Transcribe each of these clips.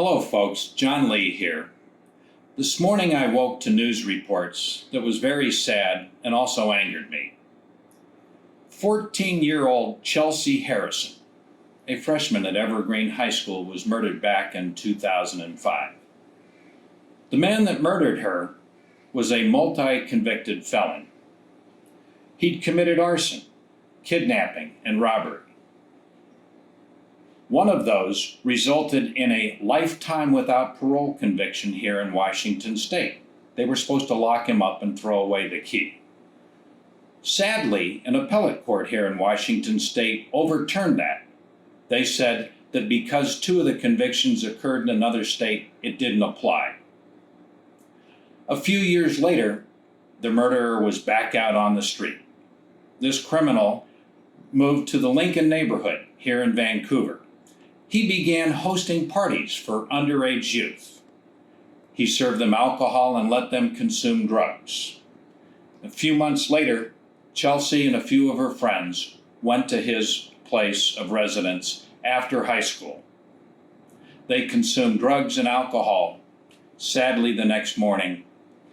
Hello folks, John Lee here. This morning I woke to news reports that was very sad and also angered me. 14-year-old Chelsea Harrison, a freshman at Evergreen High School, was murdered back in 2005. The man that murdered her was a multi-convicted felon. He'd committed arson, kidnapping, and robbery. One of those resulted in a lifetime without parole conviction here in Washington State. They were supposed to lock him up and throw away the key. Sadly, an appellate court here in Washington State overturned that. They said that because two of the convictions occurred in another state, it didn't apply. A few years later, the murderer was back out on the street. This criminal moved to the Lincoln neighborhood here in Vancouver. He began hosting parties for underage youth. He served them alcohol and let them consume drugs. A few months later, Chelsea and a few of her friends went to his place of residence after high school. They consumed drugs and alcohol. Sadly, the next morning,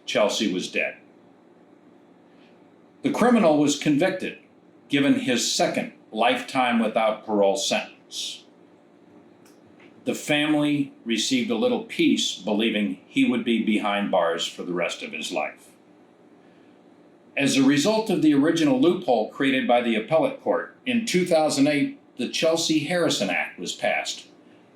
Chelsea was dead. The criminal was convicted, given his second lifetime without parole sentence. The family received a little peace, believing he would be behind bars for the rest of his life. As a result of the original loophole created by the appellate court, in 2008, the Chelsea Harrison Act was passed,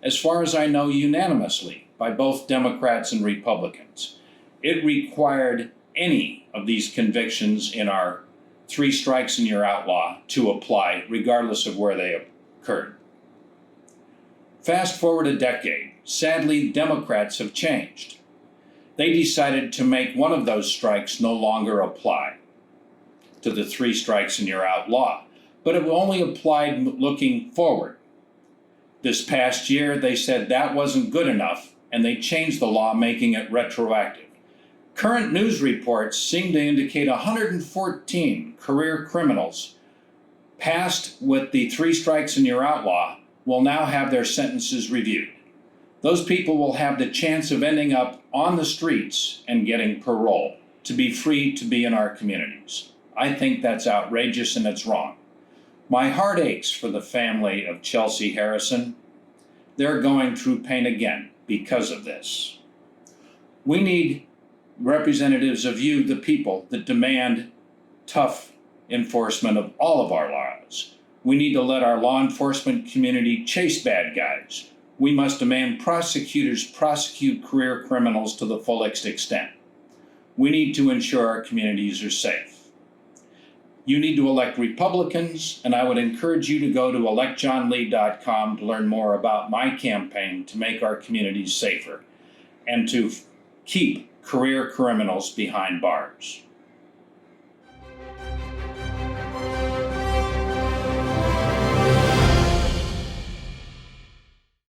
as far as I know, unanimously by both Democrats and Republicans. It required any of these convictions in our 3 strikes and you're outlaw to apply, regardless of where they occurred. Fast forward a decade, sadly, Democrats have changed. They decided to make one of those strikes no longer apply to the 3 strikes and you're outlaw, but it only applied looking forward. This past year, they said that wasn't good enough, and they changed the law, making it retroactive. Current news reports seem to indicate 114 career criminals passed with the 3 strikes and you're outlaw will now have their sentences reviewed. Those people will have the chance of ending up on the streets and getting parole to be free to be in our communities. I think that's outrageous and it's wrong. My heart aches for the family of Chelsea Harrison. They're going through pain again because of this. We need representatives of you, the people, that demand tough enforcement of all of our laws. We need to let our law enforcement community chase bad guys. We must demand prosecutors prosecute career criminals to the fullest extent. We need to ensure our communities are safe. You need to elect Republicans, and I would encourage you to go to electjohnlee.com to learn more about my campaign to make our communities safer and to keep career criminals behind bars.